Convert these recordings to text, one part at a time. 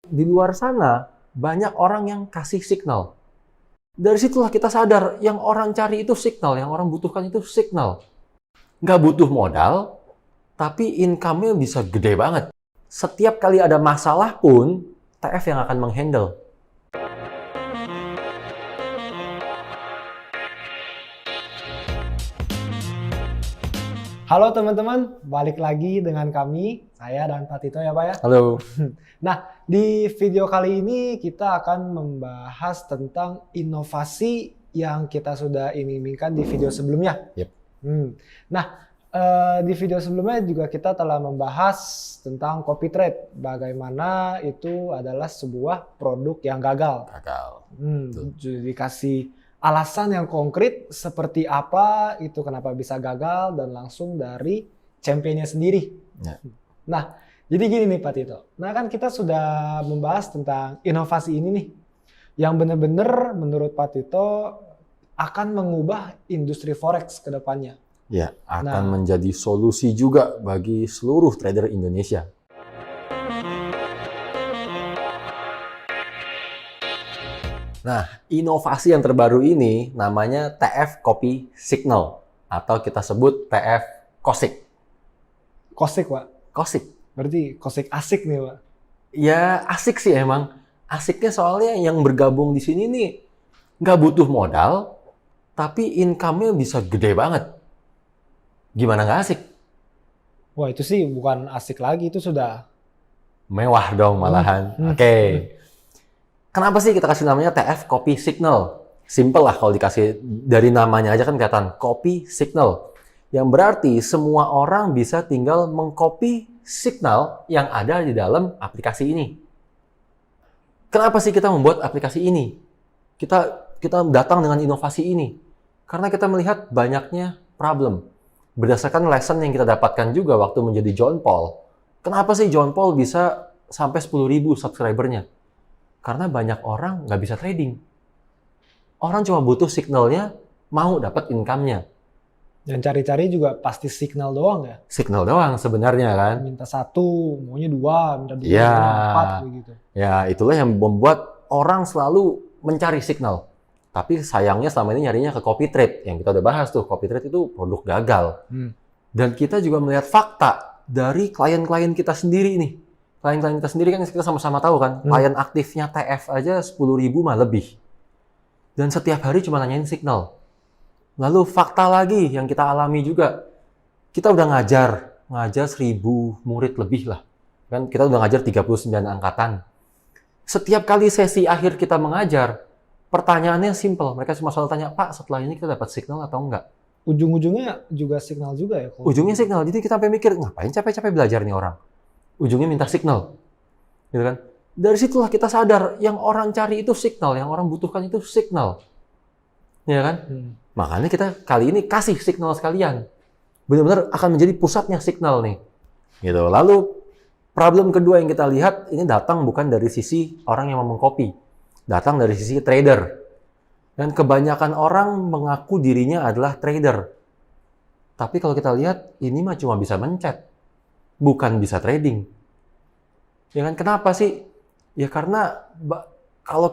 Di luar sana, banyak orang yang kasih signal. Dari situlah kita sadar, yang orang cari itu signal, yang orang butuhkan itu signal. Nggak butuh modal, tapi income-nya bisa gede banget. Setiap kali ada masalah pun, TF yang akan menghandle. Halo teman-teman, balik lagi dengan kami, saya dan Pak Tito ya Pak ya. Halo. Nah, di video kali ini kita akan membahas tentang inovasi yang kita sudah iming-imingkan di video sebelumnya. Yep. Nah, di video sebelumnya juga kita telah membahas tentang copy trade, bagaimana itu adalah sebuah produk yang gagal. Jadi dikasih alasan yang konkret seperti apa itu kenapa bisa gagal dan langsung dari championnya sendiri. Ya. Nah, jadi gini nih Pak Tito. Nah kan kita sudah membahas tentang inovasi ini nih, yang benar-benar menurut Pak Tito akan mengubah industri forex ke depannya. Ya, akan menjadi solusi juga bagi seluruh trader Indonesia. Nah, inovasi yang terbaru ini namanya TF Copy Signal atau kita sebut TF Kosik. Kosik, Pak? Kosik. Berarti kosik asik nih, Pak? Ya, asik sih emang. Asiknya soalnya yang bergabung di sini nih nggak butuh modal, tapi income-nya bisa gede banget. Gimana nggak asik? Wah, itu sih bukan asik lagi, itu sudah mewah dong malahan. Oke. Kenapa sih kita kasih namanya TF Copy Signal? Simple lah kalau dikasih dari namanya aja kan kelihatan Copy Signal. Yang berarti semua orang bisa tinggal mengcopy signal yang ada di dalam aplikasi ini. Kenapa sih kita membuat aplikasi ini? Kita datang dengan inovasi ini. Karena kita melihat banyaknya problem. Berdasarkan lesson yang kita dapatkan juga waktu menjadi John Paul. Kenapa sih John Paul bisa sampai 10.000 subscribernya? Karena banyak orang nggak bisa trading. Orang cuma butuh signalnya, mau dapat income-nya. Yang cari-cari juga pasti signal doang ya? Signal doang sebenarnya kan. Minta satu, maunya dua, minta dua, ya, maunya empat, begitu. Ya, itulah yang membuat orang selalu mencari signal. Tapi sayangnya selama ini nyarinya ke copy trade. Yang kita udah bahas tuh, copy trade itu produk gagal. Dan kita juga melihat fakta dari klien-klien kita sendiri nih. Klien-klien kita sendiri kan kita sama-sama tahu kan, klien aktifnya TF aja 10.000 mah lebih. Dan setiap hari cuma nanyain signal. Lalu fakta lagi yang kita alami juga, kita udah ngajar 1.000 murid lebih lah. Kan kita udah ngajar 39 angkatan. Setiap kali sesi akhir kita mengajar, pertanyaannya simple. Mereka cuma selalu tanya, Pak, setelah ini kita dapat signal atau enggak? Ujung-ujungnya juga signal juga ya? Ujungnya signal. Jadi kita sampai mikir, ngapain capek-capek belajar nih orang? Ujungnya minta signal. Gitu kan? Dari situlah kita sadar, yang orang cari itu signal, yang orang butuhkan itu signal. Ya kan? Makanya kita kali ini kasih signal sekalian. Benar-benar akan menjadi pusatnya signal nih. Gitu. Lalu problem kedua yang kita lihat ini datang bukan dari sisi orang yang mau mengcopy. Datang dari sisi trader. Dan kebanyakan orang mengaku dirinya adalah trader. Tapi kalau kita lihat ini mah cuma bisa mencet. Bukan bisa trading. Ya kan? Kenapa sih? Ya karena kalau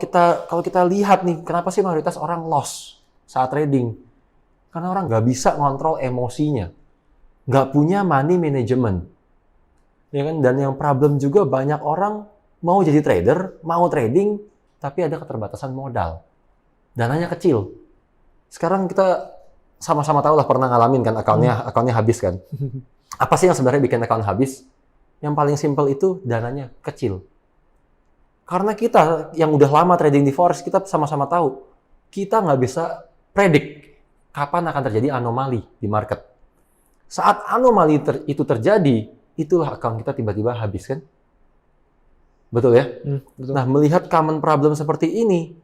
kita lihat nih, kenapa sih mayoritas orang loss saat trading? Karena orang nggak bisa ngontrol emosinya. Nggak punya money management. Ya kan? Dan yang problem juga banyak orang mau jadi trader, mau trading, tapi ada keterbatasan modal. Dananya kecil. Sekarang kita sama-sama tahu lah pernah ngalamin kan akunnya habis kan. Apa sih yang sebenarnya bikin account habis? Yang paling simpel itu dananya kecil. Karena kita yang udah lama trading di forex, kita sama-sama tahu, kita nggak bisa predik kapan akan terjadi anomali di market. Saat anomali itu terjadi, itulah account kita tiba-tiba habis kan? Betul ya? Betul. Nah, melihat common problem seperti ini,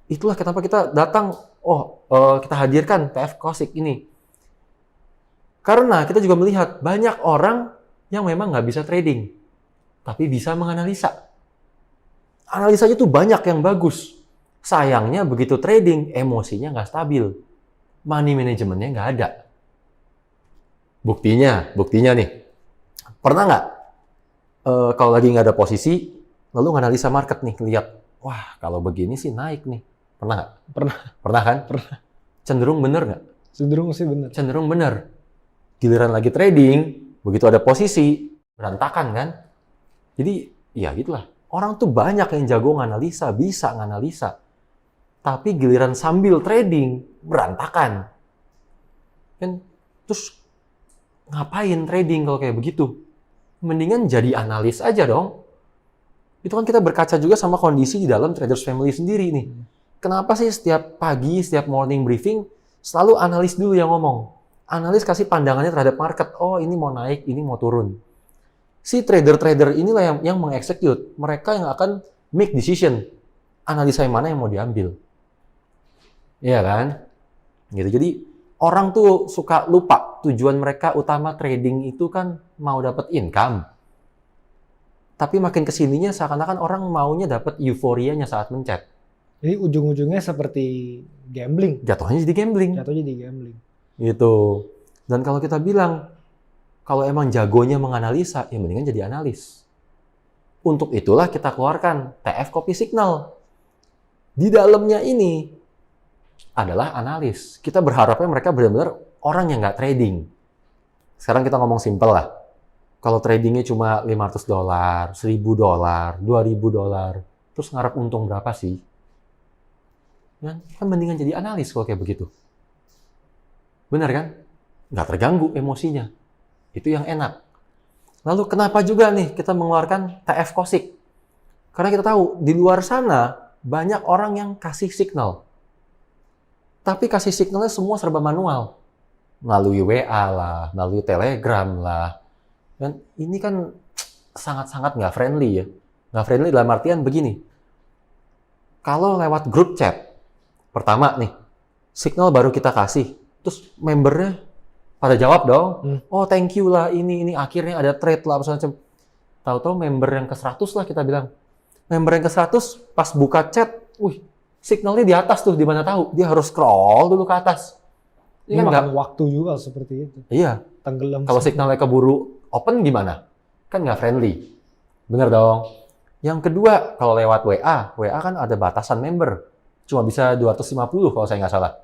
itulah kenapa kita datang, kita hadirkan TF Kosik ini. Karena kita juga melihat banyak orang yang memang nggak bisa trading, tapi bisa menganalisa. Analisanya tuh banyak yang bagus. Sayangnya begitu trading, emosinya nggak stabil. Money manajemennya nggak ada. Buktinya nih. Pernah nggak kalau lagi nggak ada posisi, lalu nganalisa market nih, lihat, wah kalau begini sih naik nih. Pernah nggak? Pernah. Pernah kan? Pernah. Cenderung bener nggak? Cenderung sih bener. Cenderung bener. Giliran lagi trading, begitu ada posisi, berantakan kan? Jadi, ya gitulah. Orang tuh banyak yang jago nganalisa, bisa nganalisa. Tapi giliran sambil trading, berantakan. Kan, terus ngapain trading kalau kayak begitu? Mendingan jadi analis aja dong. Itu kan kita berkaca juga sama kondisi di dalam Traders Family sendiri nih. Kenapa sih setiap pagi, setiap morning briefing, selalu analis dulu yang ngomong. Analis kasih pandangannya terhadap market. Oh, ini mau naik, ini mau turun. Si trader-trader inilah yang mengeksekut. Mereka yang akan make decision. Analisa yang mana yang mau diambil. Iya kan? Gitu. Jadi, orang tuh suka lupa tujuan mereka utama trading itu kan mau dapat income. Tapi makin kesininya seakan-akan orang maunya dapat euforianya saat mencet. Jadi ujung-ujungnya seperti gambling. Jatuhnya jadi gambling. Jatuhnya jadi gambling. Gitu. Dan kalau kita bilang, kalau emang jagonya menganalisa, ya mendingan jadi analis. Untuk itulah kita keluarkan TF Copy Signal. Di dalamnya ini adalah analis. Kita berharapnya mereka benar-benar orang yang nggak trading. Sekarang kita ngomong simpel lah. Kalau tradingnya cuma $500, $1.000, $2.000, terus ngarep untung berapa sih? Kan mendingan jadi analis kalau kayak begitu. Benar kan? Nggak terganggu emosinya. Itu yang enak. Lalu kenapa juga nih kita mengeluarkan TF Kosik? Karena kita tahu di luar sana banyak orang yang kasih signal. Tapi kasih signalnya semua serba manual. Melalui WA lah, melalui Telegram lah. Dan ini kan sangat-sangat nggak friendly ya. Nggak friendly dalam artian begini. Kalau lewat grup chat, pertama nih, signal baru kita kasih. Terus membernya pada jawab dong. Oh thank you lah, ini akhirnya ada trade lah. Tahu-tahu member yang ke-100 lah kita bilang. Member yang ke-100 pas buka chat, signalnya di atas tuh, di mana tahu. Dia harus scroll dulu ke atas. Ini kan makan waktu juga seperti itu. Iya. Tenggelam. Kalau signalnya keburu open gimana? Kan nggak friendly. Bener dong. Yang kedua, kalau lewat WA kan ada batasan member. Cuma bisa 250 kalau saya nggak salah.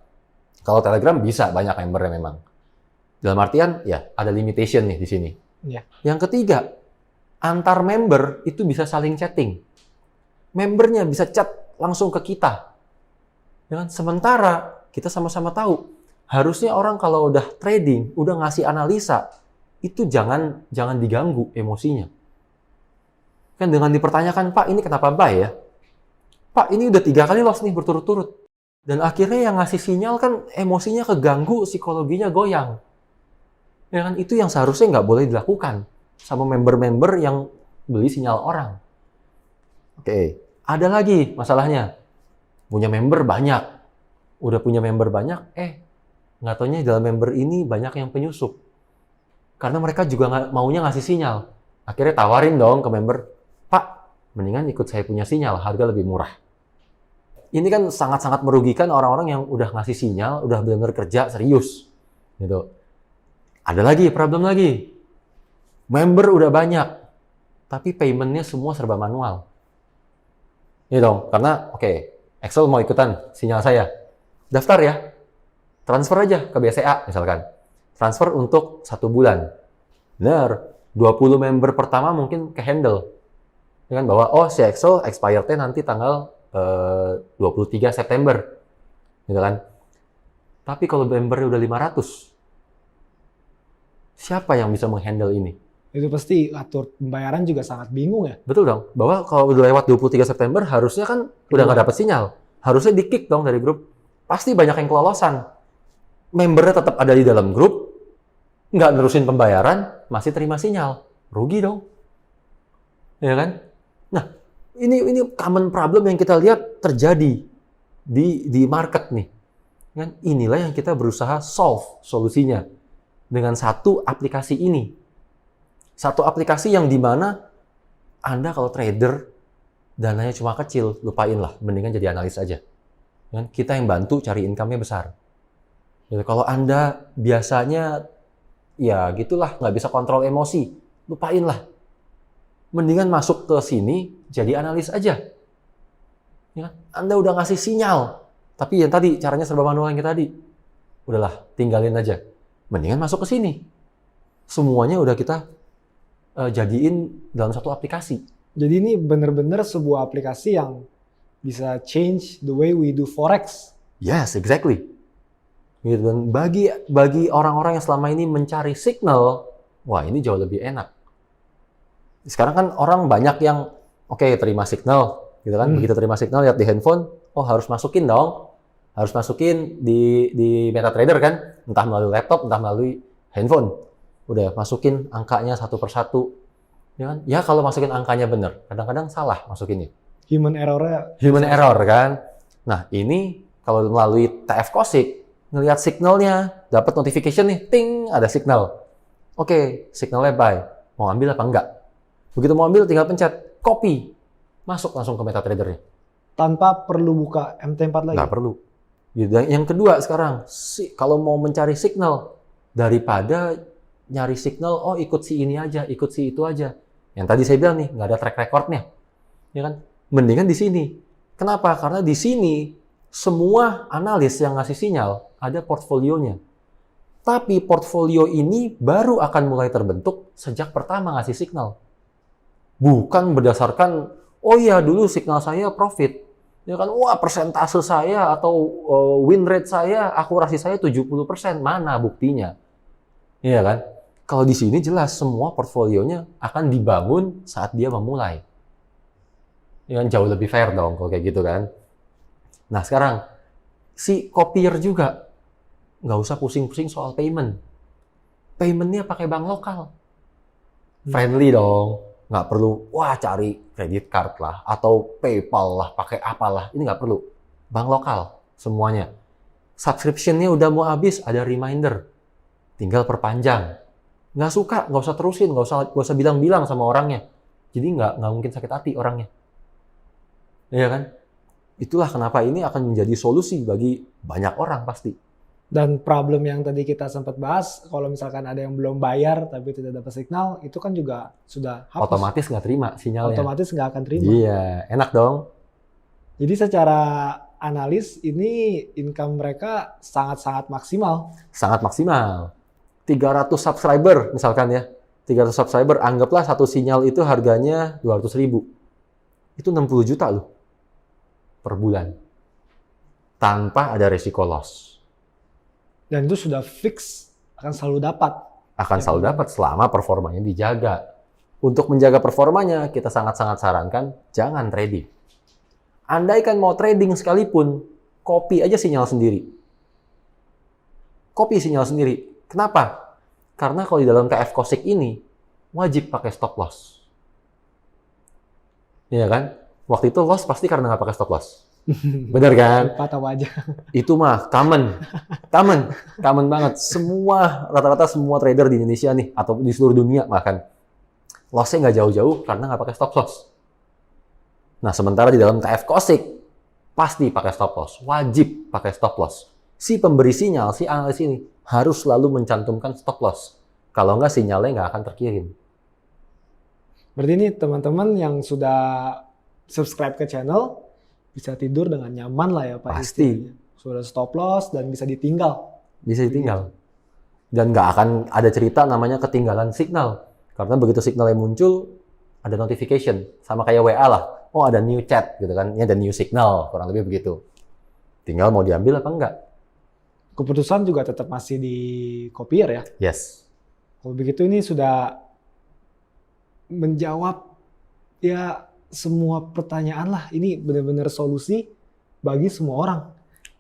Kalau Telegram bisa banyak membernya memang. Dalam artian, ya ada limitation nih di sini. Ya. Yang ketiga, antar member itu bisa saling chatting. Membernya bisa chat langsung ke kita. Ya kan? Sementara kita sama-sama tahu, harusnya orang kalau udah trading, udah ngasih analisa, itu jangan diganggu emosinya. Kan dengan dipertanyakan, Pak ini kenapa buy ya? Pak ini udah 3 kali loss nih berturut-turut. Dan akhirnya yang ngasih sinyal kan emosinya keganggu, psikologinya goyang. Ya kan? Itu yang seharusnya nggak boleh dilakukan sama member-member yang beli sinyal orang. Oke, ada lagi masalahnya. Punya member banyak. Udah punya member banyak, nggak taunya dalam member ini banyak yang penyusup. Karena mereka juga maunya ngasih sinyal. Akhirnya tawarin dong ke member, Pak, mendingan ikut saya punya sinyal, harga lebih murah. Ini kan sangat-sangat merugikan orang-orang yang udah ngasih sinyal, udah benar-benar kerja serius. Gitu. Ada lagi, problem lagi. Member udah banyak, tapi paymentnya semua serba manual. Ini dong, karena Excel mau ikutan sinyal saya. Daftar ya, transfer aja ke BCA misalkan. Transfer untuk 1 bulan. Benar, 20 member pertama mungkin ke handle. Ya kan, bahwa si Excel expirednya nanti tanggal 23 September. Gitu kan. Tapi kalau membernya udah 500, siapa yang bisa menghandle ini? Itu pasti atur pembayaran juga sangat bingung ya. Betul dong, bahwa kalau udah lewat 23 September harusnya kan udah nggak dapat sinyal. Harusnya di-kick dong dari grup. Pasti banyak yang kelolosan. Membernya tetap ada di dalam grup, nggak nerusin pembayaran, masih terima sinyal. Rugi dong. Ya kan? Nah, ini common problem yang kita lihat terjadi di market nih. Kan? Inilah yang kita berusaha solve solusinya dengan satu aplikasi ini. Satu aplikasi yang dimana Anda kalau trader dananya cuma kecil, lupain lah, mendingan jadi analis aja. Kan? Kita yang bantu cari income-nya besar. Jadi, kalau Anda biasanya ya gitulah, nggak bisa kontrol emosi, lupain lah. mendingan masuk ke sini jadi analis aja. Ya kan? Anda udah ngasih sinyal, tapi yang tadi caranya serba manual yang tadi. Udahlah, tinggalin aja. Mendingan masuk ke sini. Semuanya udah kita jadiin dalam satu aplikasi. Jadi ini benar-benar sebuah aplikasi yang bisa change the way we do forex. Yes, exactly. Gitu. Dan bagi orang-orang yang selama ini mencari signal, wah ini jauh lebih enak. Sekarang kan orang banyak yang terima signal, gitu kan? Begitu terima signal lihat di handphone, oh harus masukin dong, harus masukin di MetaTrader kan, entah melalui laptop, entah melalui handphone. Udah masukin angkanya satu persatu, ya kan? Ya kalau masukin angkanya bener, kadang-kadang salah masukinnya. Human error Kan? Nah ini kalau melalui TF Cosik, ngelihat signalnya, dapat notification nih, ting ada signal. Oke, signalnya buy, mau ambil apa enggak? Begitu mau ambil tinggal pencet copy, masuk langsung ke MetaTrader-nya. Tanpa perlu buka MT4 lagi? Nggak perlu. Yang kedua sekarang, kalau mau mencari signal, daripada nyari signal, oh ikut si ini aja, ikut si itu aja. Yang tadi saya bilang nih, nggak ada track record-nya. Ya kan? Mendingan di sini. Kenapa? Karena di sini, semua analis yang ngasih sinyal, ada portfolionya. Tapi portfolio ini baru akan mulai terbentuk sejak pertama ngasih signal. Bukan berdasarkan, oh iya dulu signal saya profit. Ya kan, wah persentase saya atau win rate saya, akurasi saya 70%. Mana buktinya? Iya kan? Kalau di sini jelas semua portfolionya akan dibangun saat dia memulai. Ya kan, jauh lebih fair dong kalau kayak gitu kan. Nah sekarang, si copier juga nggak usah pusing-pusing soal payment. Paymentnya pakai bank lokal. Friendly dong. Nggak perlu, wah cari credit card lah, atau PayPal lah, pakai apalah. Ini nggak perlu. Bank lokal, semuanya. Subscription-nya udah mau habis, ada reminder. Tinggal perpanjang. Nggak suka, nggak usah terusin, nggak usah bilang-bilang sama orangnya. Jadi nggak mungkin sakit hati orangnya. Iya kan? Itulah kenapa ini akan menjadi solusi bagi banyak orang pasti. Dan problem yang tadi kita sempat bahas, kalau misalkan ada yang belum bayar tapi tidak dapat signal, itu kan juga sudah hapus. Otomatis nggak terima sinyalnya. Otomatis nggak akan terima. Iya, enak dong. Jadi secara analis ini income mereka sangat-sangat maksimal. Sangat maksimal. 300 subscriber misalkan ya. 300 subscriber, anggaplah satu sinyal itu harganya 200.000. Itu 60 juta loh per bulan. Tanpa ada resiko loss. Dan itu sudah fix akan selalu dapat. Akan selalu dapat selama performanya dijaga. Untuk menjaga performanya, kita sangat-sangat sarankan jangan trading. Andaikan mau trading sekalipun, copy aja sinyal sendiri. Copy sinyal sendiri. Kenapa? Karena kalau di dalam TF Cosik ini, wajib pakai stop loss. Iya kan? Waktu itu loss pasti karena nggak pakai stop loss. Bener kan? Lupa tahu aja. Itu mah common banget. Rata-rata semua trader di Indonesia nih, atau di seluruh dunia bahkan, loss-nya nggak jauh-jauh karena nggak pakai stop loss. Nah, sementara di dalam TF Cosik, pasti pakai stop loss. Wajib pakai stop loss. Si pemberi sinyal, si analis ini, harus selalu mencantumkan stop loss. Kalau nggak, sinyalnya nggak akan terkirim. Berarti ini teman-teman yang sudah subscribe ke channel, bisa tidur dengan nyaman lah ya Pak. Pasti. Sudah stop loss dan bisa ditinggal. Bisa ditinggal. Dan nggak akan ada cerita namanya ketinggalan signal. Karena begitu signalnya muncul, ada notification. Sama kayak WA lah. Oh ada new chat gitu kan. Ini ada new signal. Kurang lebih begitu. Tinggal mau diambil apa enggak. Keputusan juga tetap masih di copier ya? Yes. Kalau begitu ini sudah menjawab ya semua pertanyaan lah. Ini benar-benar solusi bagi semua orang.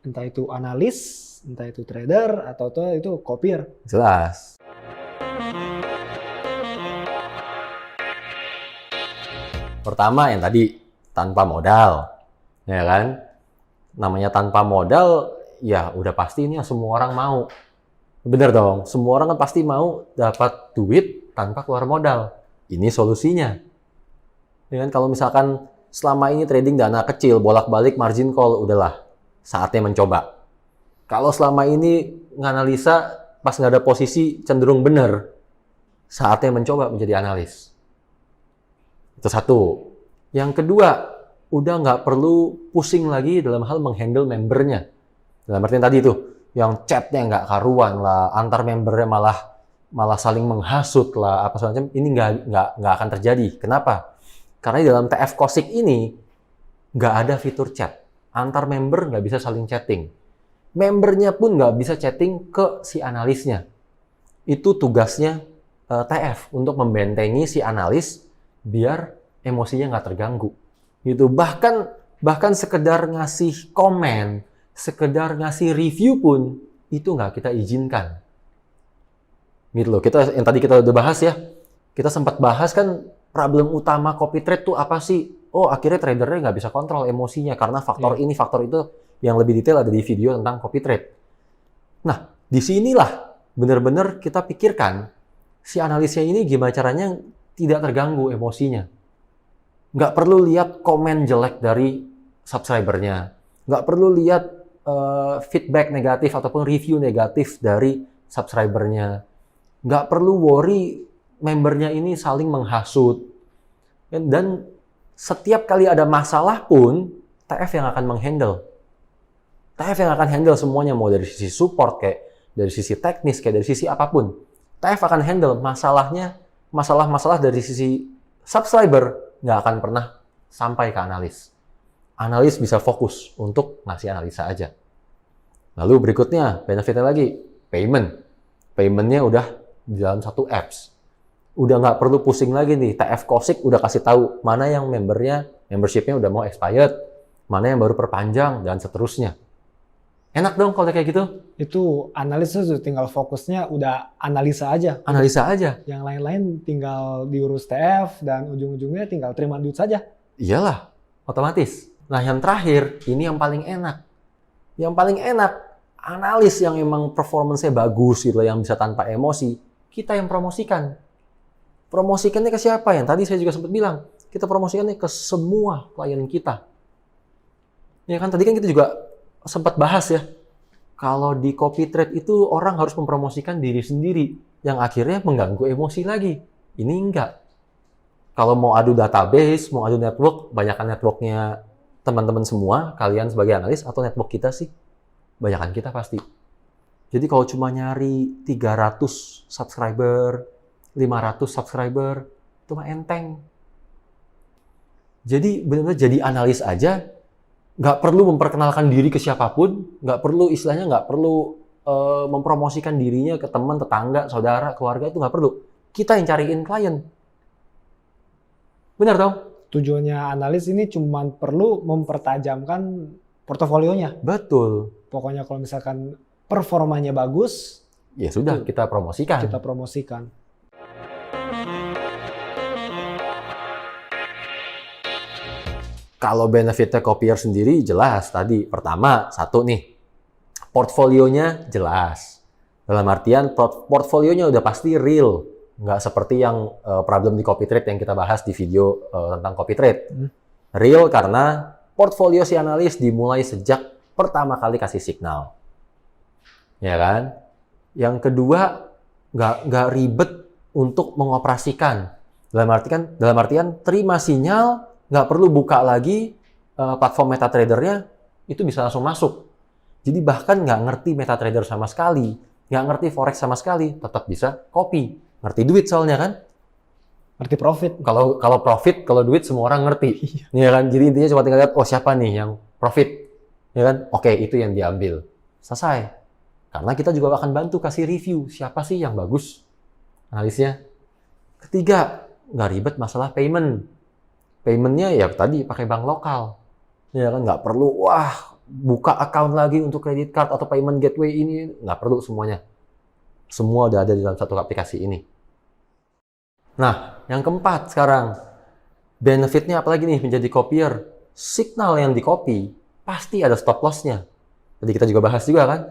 Entah itu analis, entah itu trader, atau itu copier. Jelas. Pertama yang tadi, tanpa modal. Ya kan? Namanya tanpa modal, ya udah pasti ini semua orang mau. Bener dong, semua orang kan pasti mau dapat duit tanpa keluar modal. Ini solusinya. Ya kan? Kalau misalkan selama ini trading dana kecil, bolak-balik margin call, udahlah, saatnya mencoba. Kalau selama ini nganalisa pas nggak ada posisi cenderung bener, saatnya mencoba menjadi analis. Itu satu. Yang kedua, udah nggak perlu pusing lagi dalam hal menghandle membernya. Dalam artian tadi tuh, yang chatnya nggak karuan lah, antar membernya malah saling menghasut lah, apa semacam. Ini nggak akan terjadi. Kenapa? Karena di dalam TF Kosik ini nggak ada fitur chat. Antar member nggak bisa saling chatting. Membernya pun nggak bisa chatting ke si analisnya. Itu tugasnya TF untuk membentengi si analis biar emosinya nggak terganggu. Gitu. Bahkan sekedar ngasih komen, sekedar ngasih review pun itu nggak kita izinkan. Gitu loh. Yang tadi kita udah bahas ya. Kita sempat bahas kan problem utama copy trade tuh apa sih? Oh, akhirnya tradernya nggak bisa kontrol emosinya karena faktor ini, faktor itu. Yang lebih detail ada di video tentang copy trade. Nah, disinilah benar-benar kita pikirkan si analisnya ini gimana caranya tidak terganggu emosinya. Nggak perlu lihat komen jelek dari subscribernya. Nggak perlu lihat feedback negatif ataupun review negatif dari subscribernya. Nggak perlu worry membernya ini saling menghasut. Dan setiap kali ada masalah pun, TF yang akan menghandle. TF yang akan handle semuanya, mau dari sisi support, kayak dari sisi teknis, kayak dari sisi apapun. TF akan handle masalah-masalah dari sisi subscriber, nggak akan pernah sampai ke analis. Analis bisa fokus untuk ngasih analisa aja. Lalu berikutnya, benefitnya lagi, payment. Paymentnya udah di dalam satu apps. Udah nggak perlu pusing lagi nih, TF Kosik udah kasih tahu mana yang membershipnya udah mau expired, mana yang baru perpanjang, dan seterusnya. Enak dong kalau kayak gitu. Itu analis tuh tinggal fokusnya udah analisa aja. Analisa aja. Yang lain-lain tinggal diurus TF dan ujung-ujungnya tinggal terima duit saja. Iyalah, otomatis. Nah, yang terakhir, ini yang paling enak. Yang paling enak, analis yang emang performance-nya bagus gitu, yang bisa tanpa emosi, kita yang promosikan. Promosikannya ke siapa? Yang tadi saya juga sempat bilang, kita promosikannya ke semua klien kita. Ya kan, tadi kan kita juga sempat bahas ya, kalau di copy trade itu orang harus mempromosikan diri sendiri, yang akhirnya mengganggu emosi lagi. Ini enggak. Kalau mau adu database, mau adu network, banyakan networknya teman-teman semua, kalian sebagai analis, atau network kita sih? Banyakan kita pasti. Jadi kalau cuma nyari 300 subscriber, 500 subscriber, itu mah enteng. Jadi benar-benar jadi analis aja, nggak perlu memperkenalkan diri ke siapapun, nggak perlu mempromosikan dirinya ke teman, tetangga, saudara, keluarga, itu nggak perlu. Kita yang cariin klien. Benar dong? Tujuannya analis ini cuma perlu mempertajamkan portofolionya. Betul. Pokoknya kalau misalkan performanya bagus, ya sudah, kita promosikan. Kita promosikan. Kalau benefitnya Copier sendiri jelas tadi. Pertama, satu nih, portfolionya jelas. Dalam artian portfolionya udah pasti real. Nggak seperti yang problem di copy trade yang kita bahas di video tentang copy trade. Real karena portfolio si analis dimulai sejak pertama kali kasih signal. Ya kan? Yang kedua, nggak ribet untuk mengoperasikan. Dalam artian terima sinyal, nggak perlu buka lagi platform MetaTrader-nya, itu bisa langsung masuk. Jadi bahkan nggak ngerti MetaTrader sama sekali, nggak ngerti Forex sama sekali, tetap bisa copy. Ngerti duit soalnya kan? Ngerti profit. Kalau profit, kalau duit semua orang ngerti. Ya kan? Jadi intinya cuma tinggal lihat, oh siapa nih yang profit. Ya kan? Oke, itu yang diambil. Selesai. Karena kita juga akan bantu kasih review, siapa sih yang bagus analisnya. Ketiga, nggak ribet masalah payment. Paymentnya ya tadi pakai bank lokal, ya kan, nggak perlu buka account lagi untuk credit card atau payment gateway ini, nggak perlu semuanya. Semua udah ada di dalam satu aplikasi ini. Nah, yang keempat sekarang, benefitnya apalagi nih menjadi copier? Signal yang di copy pasti ada stop loss-nya. Tadi kita juga bahas juga kan,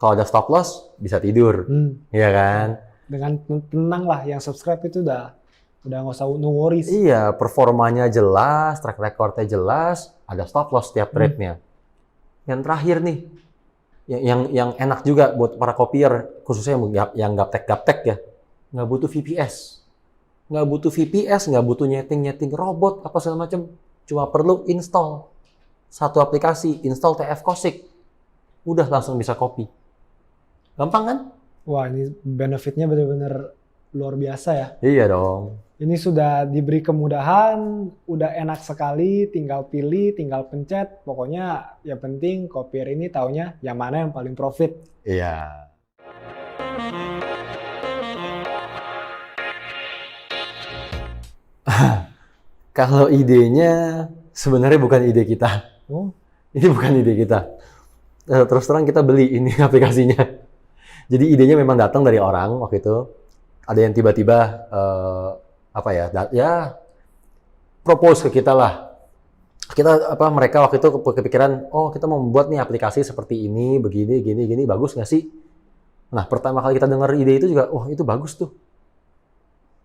kalau ada stop loss bisa tidur, ya kan? Dengan tenang lah, yang subscribe itu udah nggak usah no worries. Iya, performanya jelas, track record-nya jelas, ada stop loss setiap trade-nya. Yang terakhir nih, yang enak juga buat para copier, khususnya yang gaptek ya, nggak butuh VPS. nggak butuh VPS, nggak butuh nyeting robot, apa segala macam. Cuma perlu install satu aplikasi, install TF Kosik. Udah langsung bisa copy. Gampang kan? Wah, ini benefitnya benar-benar luar biasa ya. Iya dong. Ini sudah diberi kemudahan, udah enak sekali, tinggal pilih, tinggal pencet. Pokoknya yang penting Copier ini taunya yang mana yang paling profit. Iya. Kalau idenya sebenarnya bukan ide kita. Oh, Ini bukan ide kita. Terus terang kita beli ini aplikasinya. Jadi idenya memang datang dari orang waktu itu. Ada yang tiba-tiba propose ke kita lah. Mereka waktu itu kepikiran, oh kita mau membuat nih aplikasi seperti ini, begini, gini, bagus nggak sih? Nah, pertama kali kita dengar ide itu juga, oh itu bagus tuh.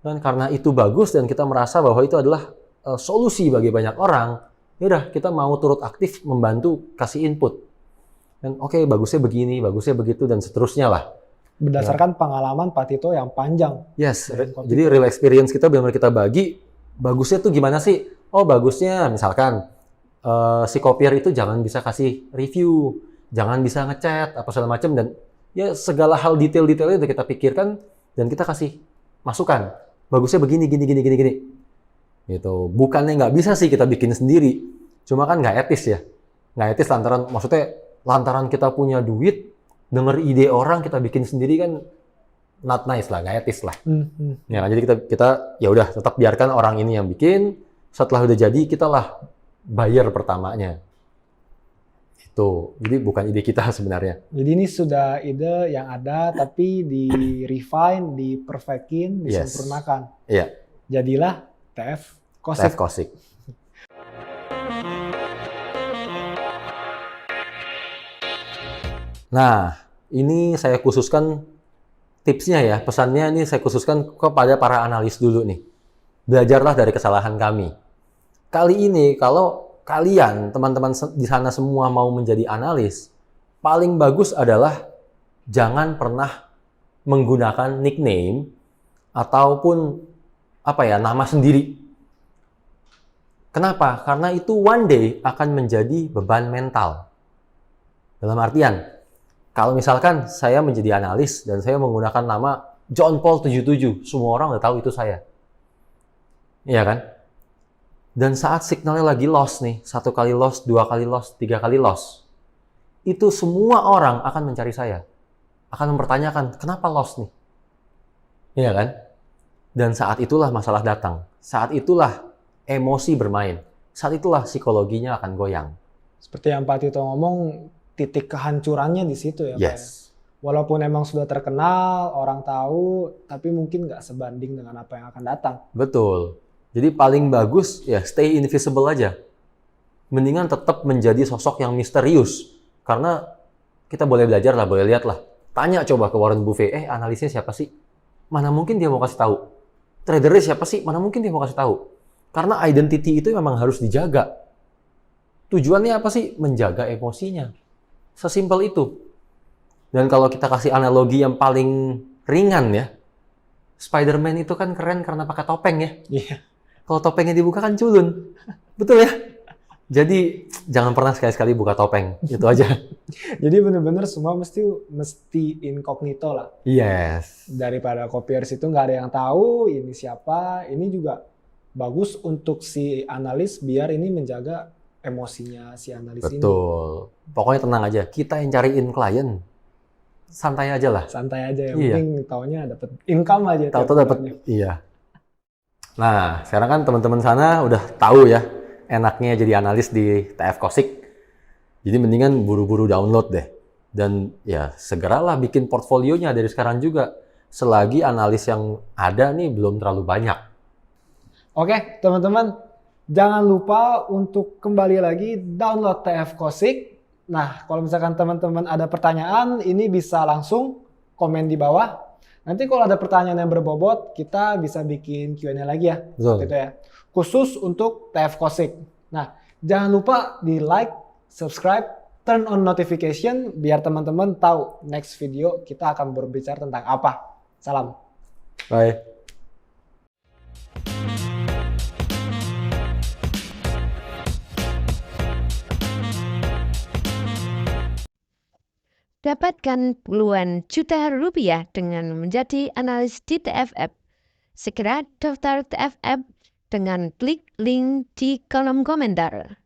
Dan karena itu bagus dan kita merasa bahwa itu adalah solusi bagi banyak orang, yaudah kita mau turut aktif membantu kasih input. Dan oke, bagusnya begini, bagusnya begitu, dan seterusnya lah. berdasarkan pengalaman Pak Tito yang panjang. Yes, jadi real experience kita benar-benar kita bagi, bagusnya tuh gimana sih? Oh bagusnya misalkan si Copier itu jangan bisa kasih review, jangan bisa ngechat, apa segala macam, dan ya segala hal detail-detailnya udah kita pikirkan dan kita kasih masukan. Bagusnya begini, gini. Gitu. Bukannya nggak bisa sih kita bikin sendiri, cuma kan nggak etis ya. Nggak etis lantaran kita punya duit, denger ide orang kita bikin sendiri kan not nice lah, nggak etis lah. Ya kan, jadi kita ya udah tetap biarkan orang ini yang bikin. Setelah udah jadi, kita lah bayar pertamanya. Itu. Jadi bukan ide kita sebenarnya. Jadi ini sudah ide yang ada, tapi di-refine, diperfectin, disempurnakan. Iya. Jadilah TF Kosik. TF Kosik. Nah, ini saya khususkan tipsnya ya, pesannya ini saya khususkan kepada para analis dulu nih. Belajarlah dari kesalahan kami. Kali ini kalau kalian, teman-teman di sana semua mau menjadi analis, paling bagus adalah jangan pernah menggunakan nickname ataupun nama sendiri. Kenapa? Karena itu one day akan menjadi beban mental. Dalam artian, kalau misalkan saya menjadi analis dan saya menggunakan nama John Paul 77, semua orang udah tahu itu saya. Iya kan? Dan saat signalnya lagi lost nih, 1 kali lost, 2 kali lost, 3 kali lost, itu semua orang akan mencari saya. Akan mempertanyakan, kenapa lost nih? Iya kan? Dan saat itulah masalah datang. Saat itulah emosi bermain. Saat itulah psikologinya akan goyang. Seperti yang Pak Tito ngomong, titik kehancurannya di situ ya Pak. Yes. Walaupun emang sudah terkenal, orang tahu, tapi mungkin nggak sebanding dengan apa yang akan datang. Betul. Jadi paling bagus ya stay invisible aja. Mendingan tetap menjadi sosok yang misterius. Karena kita boleh belajar lah, boleh lihat lah. Tanya coba ke Warren Buffett, analisnya siapa sih? Mana mungkin dia mau kasih tahu? Tradernya siapa sih? Mana mungkin dia mau kasih tahu? Karena identity itu memang harus dijaga. Tujuannya apa sih? Menjaga emosinya. Sesimpel itu. Dan kalau kita kasih analogi yang paling ringan ya, Spider-Man itu kan keren karena pakai topeng ya. Iya. Kalau topengnya dibuka kan culun. Betul ya? Jadi jangan pernah sekali-sekali buka topeng. Itu aja. Jadi benar-benar semua mesti incognito lah. Yes. Daripada Copiers itu nggak ada yang tahu ini siapa. Ini juga bagus untuk si analis biar ini menjaga emosinya si analis ini. Betul. Pokoknya tenang aja. Kita yang cariin klien. Santai aja lah. Santai aja. Yang penting taunya dapat income aja. Tahu-tahu dapat. Iya. Nah, sekarang kan teman-teman sana udah tahu ya enaknya jadi analis di TF Kosik. Jadi mendingan buru-buru download deh. Dan ya segeralah bikin portfolionya dari sekarang juga. Selagi analis yang ada nih belum terlalu banyak. Oke, teman-teman. Jangan lupa untuk kembali lagi download TF Kosik. Nah, kalau misalkan teman-teman ada pertanyaan, ini bisa langsung komen di bawah. Nanti kalau ada pertanyaan yang berbobot, kita bisa bikin Q&A lagi ya. Betul. Gitu ya. Khusus untuk TF Kosik. Nah, jangan lupa di like, subscribe, turn on notification, biar teman-teman tahu next video kita akan berbicara tentang apa. Salam. Bye. Dapatkan puluhan juta rupiah dengan menjadi analis di TFF. Segera daftar TFF dengan klik link di kolom komentar.